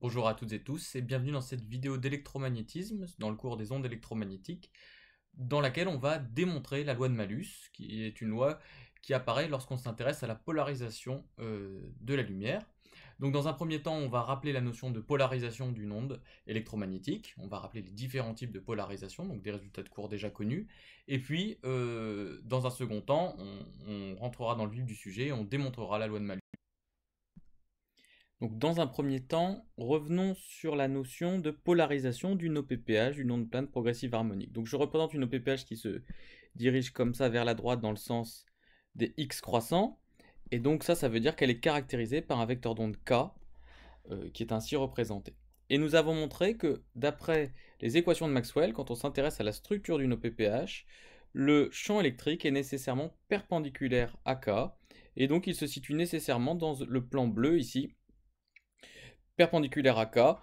Bonjour à toutes et tous et bienvenue dans cette vidéo d'électromagnétisme dans le cours des ondes électromagnétiques dans laquelle on va démontrer la loi de Malus qui est une loi qui apparaît lorsqu'on s'intéresse à la polarisation de la lumière. Donc dans un premier temps on va rappeler la notion de polarisation d'une onde électromagnétique, on va rappeler les différents types de polarisation, donc des résultats de cours déjà connus, et puis dans un second temps on rentrera dans le vif du sujet et on démontrera la loi de Malus. Donc dans un premier temps, revenons sur la notion de polarisation d'une OPPH, une onde plane progressive harmonique. Donc je représente une OPPH qui se dirige comme ça vers la droite dans le sens des x croissants. Et donc ça veut dire qu'elle est caractérisée par un vecteur d'onde k qui est ainsi représenté. Et nous avons montré que d'après les équations de Maxwell, quand on s'intéresse à la structure d'une OPPH, le champ électrique est nécessairement perpendiculaire à k. Et donc il se situe nécessairement dans le plan bleu ici, perpendiculaire à K,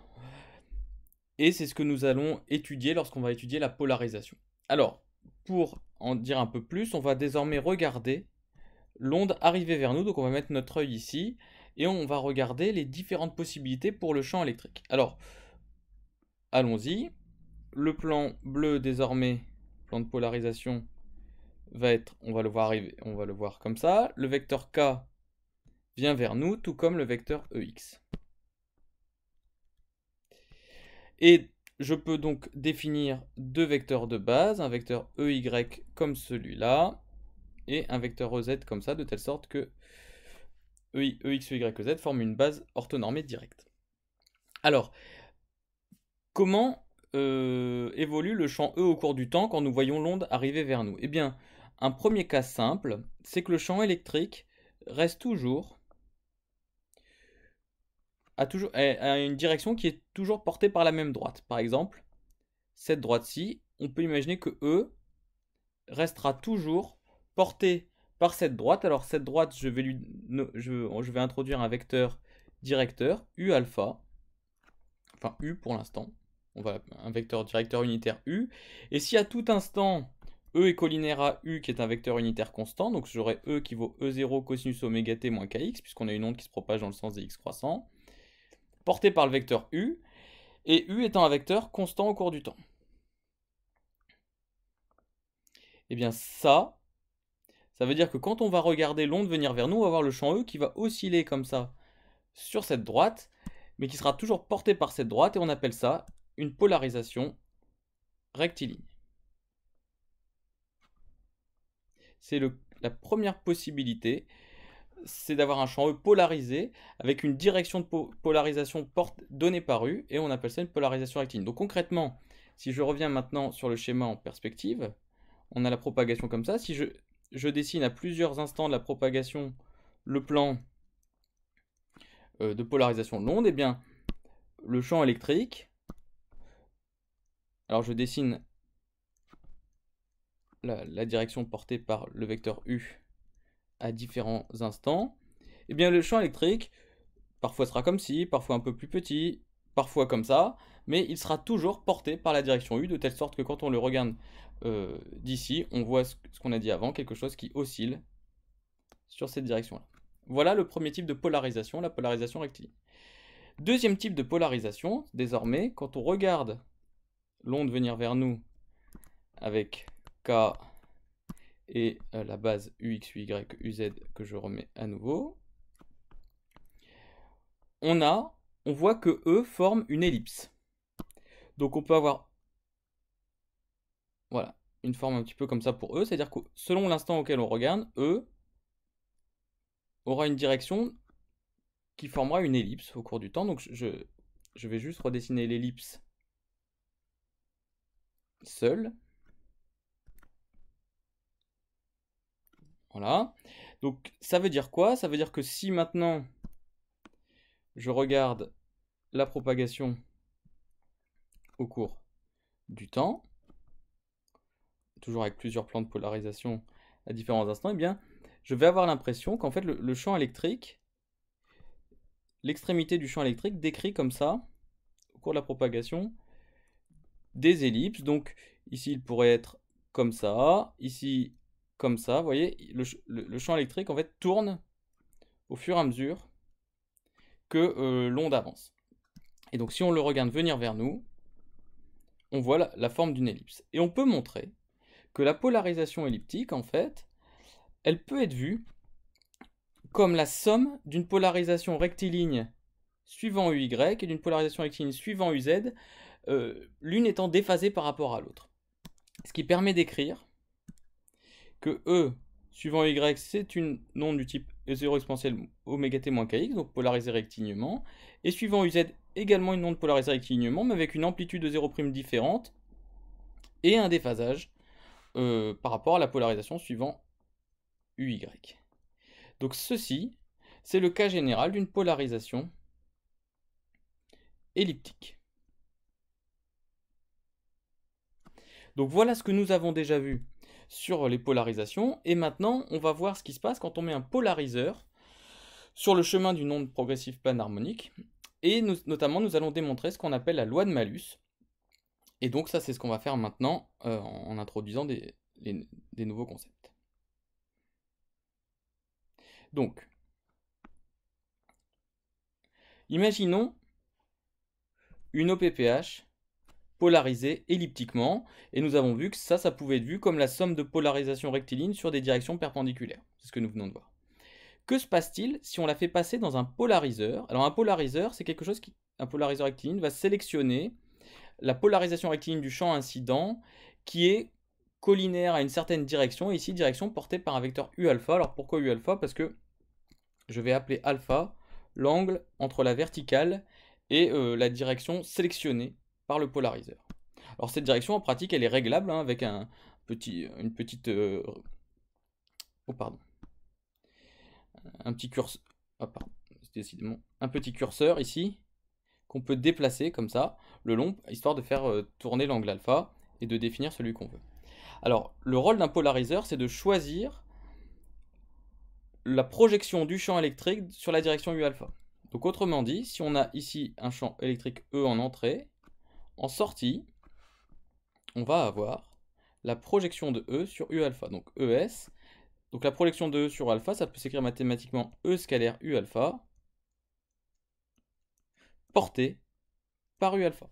et c'est ce que nous allons étudier lorsqu'on va étudier la polarisation. Alors, pour en dire un peu plus, on va désormais regarder l'onde arriver vers nous, donc on va mettre notre œil ici, et on va regarder les différentes possibilités pour le champ électrique. Alors, allons-y. Le plan bleu désormais, plan de polarisation, va être, on va le voir arriver, on va le voir comme ça. Le vecteur K vient vers nous, tout comme le vecteur EX. Et je peux donc définir deux vecteurs de base, un vecteur EY comme celui-là, et un vecteur EZ comme ça, de telle sorte que EX, EY, EZ forment une base orthonormée directe. Alors, comment évolue le champ E au cours du temps quand nous voyons l'onde arriver vers nous? Eh bien, un premier cas simple, c'est que le champ électrique reste toujours a une direction qui est toujours portée par la même droite. Par exemple, cette droite-ci, on peut imaginer que E restera toujours portée par cette droite. Alors cette droite, je vais introduire un vecteur directeur, U alpha, enfin U pour l'instant, un vecteur directeur unitaire U, et si à tout instant E est collinaire à U qui est un vecteur unitaire constant, donc j'aurai E qui vaut E0 cosinus oméga t moins kx, puisqu'on a une onde qui se propage dans le sens des x croissants, porté par le vecteur U, et U étant un vecteur constant au cours du temps. Et bien ça veut dire que quand on va regarder l'onde venir vers nous, on va voir le champ E qui va osciller comme ça sur cette droite, mais qui sera toujours porté par cette droite, et on appelle ça une polarisation rectiligne. C'est la première possibilité, c'est d'avoir un champ E polarisé avec une direction de polarisation donnée par U, et on appelle ça une polarisation rectiligne. Donc concrètement, si je reviens maintenant sur le schéma en perspective, on a la propagation comme ça. Si je dessine à plusieurs instants de la propagation le plan de polarisation de l'onde, et bien le champ électrique, alors je dessine la direction portée par le vecteur U à différents instants, et bien le champ électrique parfois sera comme ci, parfois un peu plus petit, parfois comme ça, mais il sera toujours porté par la direction U, de telle sorte que quand on le regarde d'ici, on voit ce qu'on a dit avant, quelque chose qui oscille sur cette direction-là. Voilà le premier type de polarisation, la polarisation rectiligne. Deuxième type de polarisation, désormais, quand on regarde l'onde venir vers nous avec K et la base UX, UY, UZ que je remets à nouveau, on voit que E forme une ellipse. Donc on peut avoir voilà, une forme un petit peu comme ça pour E, c'est-à-dire que selon l'instant auquel on regarde, E aura une direction qui formera une ellipse au cours du temps. Donc je vais juste redessiner l'ellipse seule. Voilà. Donc ça veut dire quoi? Ça veut dire que si maintenant je regarde la propagation au cours du temps, toujours avec plusieurs plans de polarisation à différents instants, eh bien, je vais avoir l'impression qu'en fait le champ électrique, l'extrémité du champ électrique décrit comme ça, au cours de la propagation, des ellipses. Donc ici il pourrait être comme ça, ici comme ça, vous voyez, le champ électrique en fait tourne au fur et à mesure que l'onde avance. Et donc si on le regarde venir vers nous, on voit la forme d'une ellipse. Et on peut montrer que la polarisation elliptique, en fait, elle peut être vue comme la somme d'une polarisation rectiligne suivant UY et d'une polarisation rectiligne suivant UZ, l'une étant déphasée par rapport à l'autre. Ce qui permet d'écrire que E suivant Y, c'est une onde du type E0 exponentielle oméga t moins kx, donc polarisée rectilignement, et suivant UZ, également une onde polarisée rectilignement, mais avec une amplitude de 0' différente, et un déphasage par rapport à la polarisation suivant UY. Donc ceci, c'est le cas général d'une polarisation elliptique. Donc voilà ce que nous avons déjà vu sur les polarisations, et maintenant on va voir ce qui se passe quand on met un polariseur sur le chemin d'une onde progressive plane harmonique, et notamment nous allons démontrer ce qu'on appelle la loi de Malus, et donc ça c'est ce qu'on va faire maintenant en introduisant des nouveaux concepts. Donc, imaginons une OPPH polarisée elliptiquement, et nous avons vu que ça pouvait être vu comme la somme de polarisations rectilignes sur des directions perpendiculaires. C'est ce que nous venons de voir. Que se passe-t-il si on la fait passer dans un polariseur? Alors un polariseur, c'est quelque chose un polariseur rectiligne va sélectionner la polarisation rectiligne du champ incident qui est collinaire à une certaine direction, et ici direction portée par un vecteur U alpha. Alors pourquoi U alpha? Parce que je vais appeler alpha l'angle entre la verticale et la direction sélectionnée par le polariseur. Alors cette direction en pratique elle est réglable avec un petit curseur ici qu'on peut déplacer comme ça le long histoire de faire tourner l'angle alpha et de définir celui qu'on veut. Alors le rôle d'un polariseur c'est de choisir la projection du champ électrique sur la direction U alpha. Donc autrement dit, si on a ici un champ électrique E en entrée, en sortie, on va avoir la projection de E sur U alpha, donc ES. Donc la projection de E sur alpha, ça peut s'écrire mathématiquement E scalaire U alpha, portée par U alpha.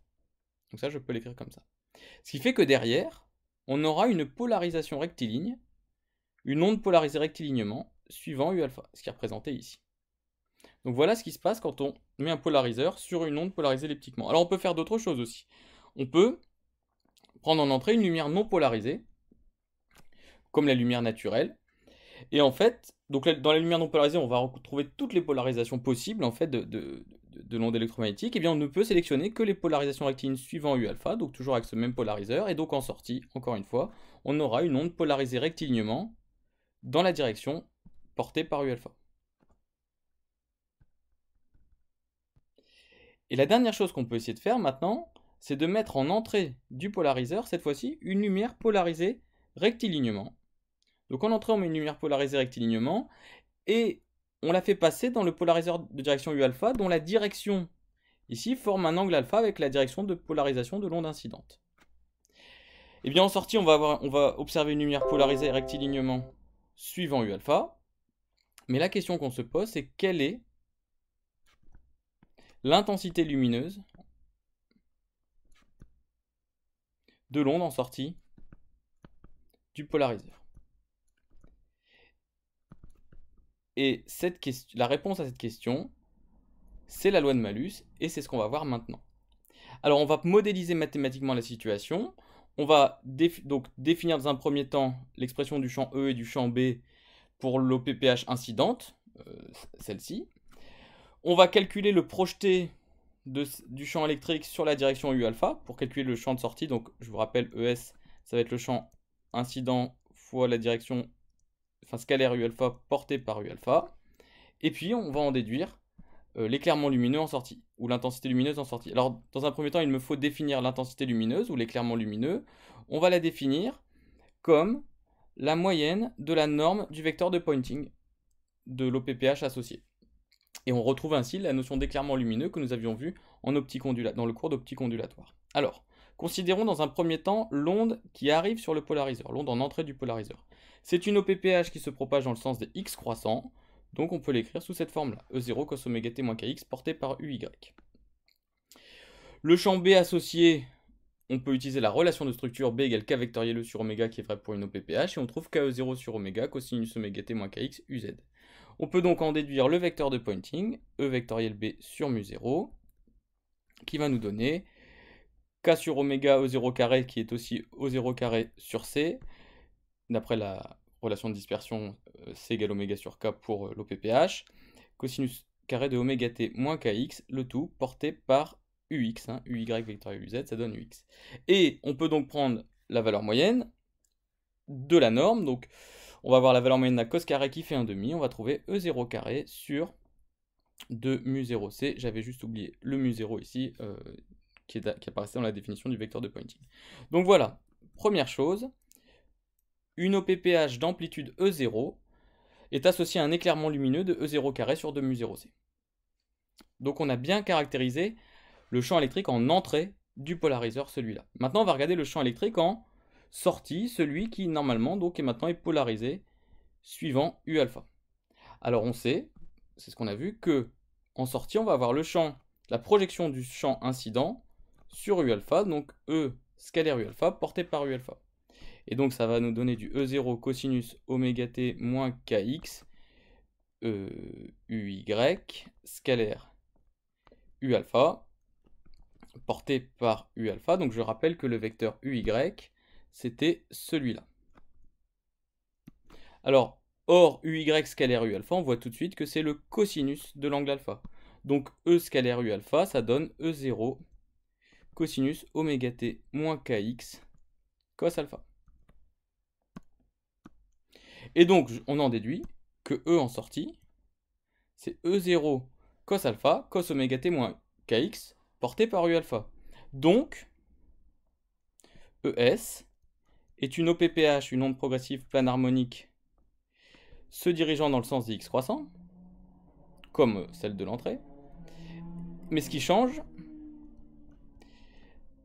Donc ça, je peux l'écrire comme ça. Ce qui fait que derrière, on aura une polarisation rectiligne, une onde polarisée rectilignement, suivant U alpha, ce qui est représenté ici. Donc voilà ce qui se passe quand on met un polariseur sur une onde polarisée elliptiquement. Alors on peut faire d'autres choses aussi. On peut prendre en entrée une lumière non polarisée, comme la lumière naturelle. Et en fait, donc dans la lumière non polarisée, on va retrouver toutes les polarisations possibles en fait, de l'onde électromagnétique. Et bien on ne peut sélectionner que les polarisations rectilignes suivant U alpha, donc toujours avec ce même polariseur. Et donc en sortie, encore une fois, on aura une onde polarisée rectilignement dans la direction portée par U alpha. Et la dernière chose qu'on peut essayer de faire maintenant, c'est de mettre en entrée du polariseur, cette fois-ci, une lumière polarisée rectilignement. Donc en entrée, on met une lumière polarisée rectilignement, et on la fait passer dans le polariseur de direction U alpha, dont la direction, ici, forme un angle alpha avec la direction de polarisation de l'onde incidente. Et bien en sortie, on va observer une lumière polarisée rectilignement suivant U alpha, mais la question qu'on se pose, c'est quelle est l'intensité lumineuse de l'onde en sortie du polariseur. Et la réponse à cette question, c'est la loi de Malus, et c'est ce qu'on va voir maintenant. Alors on va modéliser mathématiquement la situation. On va donc définir dans un premier temps l'expression du champ E et du champ B pour l'OPPH incidente, celle-ci. On va calculer le projeté du champ électrique sur la direction U alpha pour calculer le champ de sortie. Donc je vous rappelle, ES, ça va être le champ incident fois la direction, scalaire U alpha portée par U alpha. Et puis on va en déduire l'éclairement lumineux en sortie, ou l'intensité lumineuse en sortie. Alors dans un premier temps, il me faut définir l'intensité lumineuse, ou l'éclairement lumineux. On va la définir comme la moyenne de la norme du vecteur de Poynting de l'OPPH associé. Et on retrouve ainsi la notion d'éclairement lumineux que nous avions vue dans le cours d'optique ondulatoire. Alors, considérons dans un premier temps l'onde qui arrive sur le polariseur, l'onde en entrée du polariseur. C'est une OPPH qui se propage dans le sens des x croissants, donc on peut l'écrire sous cette forme-là, E0 cos oméga t moins kx porté par UY. Le champ B associé, on peut utiliser la relation de structure B égale K vectoriel E sur oméga qui est vrai pour une OPPH, et on trouve KE0 sur oméga, cosinus oméga t moins KX, UZ. On peut donc en déduire le vecteur de Poynting, E vectoriel B sur mu0, qui va nous donner K sur oméga E0 carré, qui est aussi O0 carré sur C, d'après la relation de dispersion C égale oméga sur K pour l'OPPH, cosinus carré de oméga t moins KX, le tout porté par UX, hein, UY vectoriel UZ, ça donne UX. Et on peut donc prendre la valeur moyenne de la norme, donc on va avoir la valeur moyenne d'un cos carré qui fait 1/2, on va trouver E0 carré sur 2 mu0c, j'avais juste oublié le mu0 ici, qui apparaissait dans la définition du vecteur de Poynting. Donc voilà, première chose, une OPPH d'amplitude E0 est associée à un éclairement lumineux de E0 carré sur 2 mu0c. Donc on a bien caractérisé le champ électrique en entrée du polariseur, celui-là. Maintenant, on va regarder le champ électrique en sortie, celui qui normalement donc est polarisé suivant U alpha. Alors on sait, c'est ce qu'on a vu, que en sortie, on va avoir le champ, la projection du champ incident sur U alpha, donc E scalaire U alpha porté par U alpha. Et donc ça va nous donner du E0 cosinus oméga t moins KX UY scalaire U alpha porté par U alpha. Donc je rappelle que le vecteur UY, c'était celui-là. Alors, or UY scalaire U alpha, on voit tout de suite que c'est le cosinus de l'angle alpha. Donc E scalaire U alpha, ça donne E0 cosinus oméga t moins KX cos alpha. Et donc, on en déduit que E en sortie, c'est E0 cos alpha, cos oméga t moins KX, porté par U alpha. Donc, ES est une OPPH, une onde progressive plane harmonique, se dirigeant dans le sens des x croissants, comme celle de l'entrée. Mais ce qui change,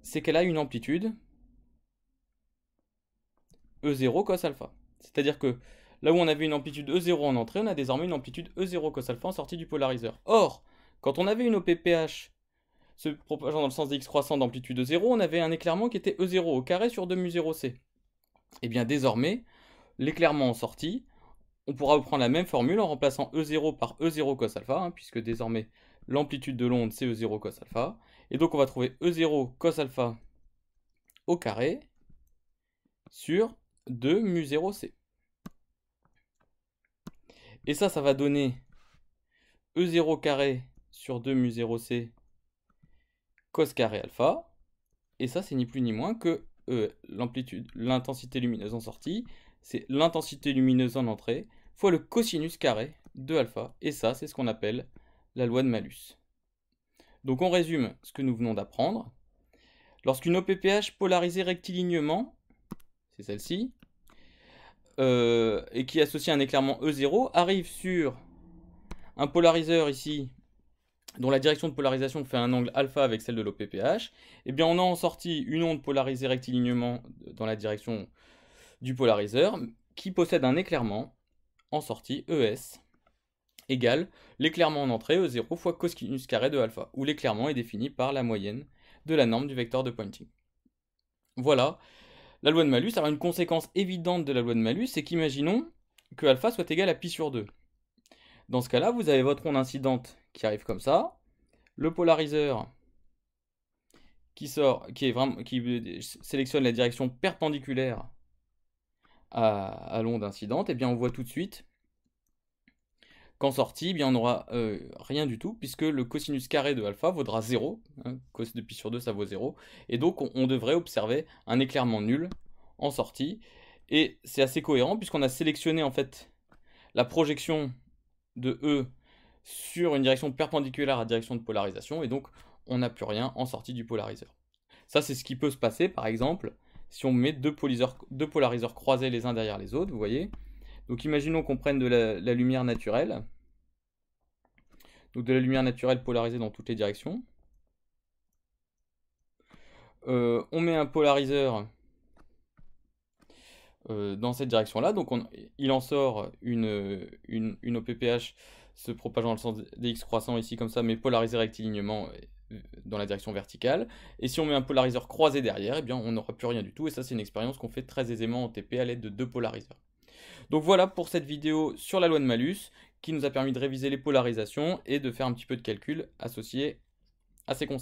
c'est qu'elle a une amplitude E0 cos alpha. C'est-à-dire que là où on avait une amplitude E0 en entrée, on a désormais une amplitude E0 cos alpha en sortie du polariseur. Or, quand on avait une OPPH se propageant dans le sens des x croissants d'amplitude E0, on avait un éclairement qui était E0 au carré sur 2 mu0c. Et bien désormais, l'éclairement en sortie, on pourra reprendre la même formule en remplaçant E0 par E0 cos alpha, hein, puisque désormais l'amplitude de l'onde c'est E0 cos alpha. Et donc on va trouver E0 cos alpha au carré sur 2 mu0c. Et ça va donner E0 carré sur 2 mu0c cos carré alpha. Et ça, c'est ni plus ni moins que l'intensité lumineuse en sortie, c'est l'intensité lumineuse en entrée, fois le cosinus carré de alpha. Et ça, c'est ce qu'on appelle la loi de Malus. Donc on résume ce que nous venons d'apprendre. Lorsqu'une OPPH polarisée rectilignement, c'est celle-ci, et qui associe un éclairement E0, arrive sur un polariseur ici, dont la direction de polarisation fait un angle alpha avec celle de l'OPPH, eh bien on a en sortie une onde polarisée rectilignement dans la direction du polariseur, qui possède un éclairement en sortie ES égale l'éclairement en entrée E0 fois cosinus carré de alpha, où l'éclairement est défini par la moyenne de la norme du vecteur de Poynting. Voilà la loi de Malus. Alors une conséquence évidente de la loi de Malus, c'est qu'imaginons que alpha soit égal à pi sur 2. Dans ce cas-là, vous avez votre onde incidente qui arrive comme ça, le polariseur qui sélectionne la direction perpendiculaire à l'onde incidente, et bien on voit tout de suite qu'en sortie, eh bien on n'aura rien du tout, puisque le cosinus carré de alpha vaudra 0, hein, cos de pi sur 2 ça vaut 0, et donc on devrait observer un éclairement nul en sortie, et c'est assez cohérent puisqu'on a sélectionné en fait la projection de E sur une direction perpendiculaire à la direction de polarisation, et donc on n'a plus rien en sortie du polariseur. Ça, c'est ce qui peut se passer, par exemple, si on met deux polariseurs croisés les uns derrière les autres, vous voyez. Donc imaginons qu'on prenne de la lumière naturelle, donc de la lumière naturelle polarisée dans toutes les directions. On met un polariseur dans cette direction-là, donc il en sort une OPPH se propageant dans le sens des x croissants ici comme ça, mais polarisée rectilignement dans la direction verticale. Et si on met un polariseur croisé derrière, eh bien, on n'aura plus rien du tout. Et ça, c'est une expérience qu'on fait très aisément en TP à l'aide de 2 polariseurs. Donc voilà pour cette vidéo sur la loi de Malus, qui nous a permis de réviser les polarisations et de faire un petit peu de calcul associé à ces concepts.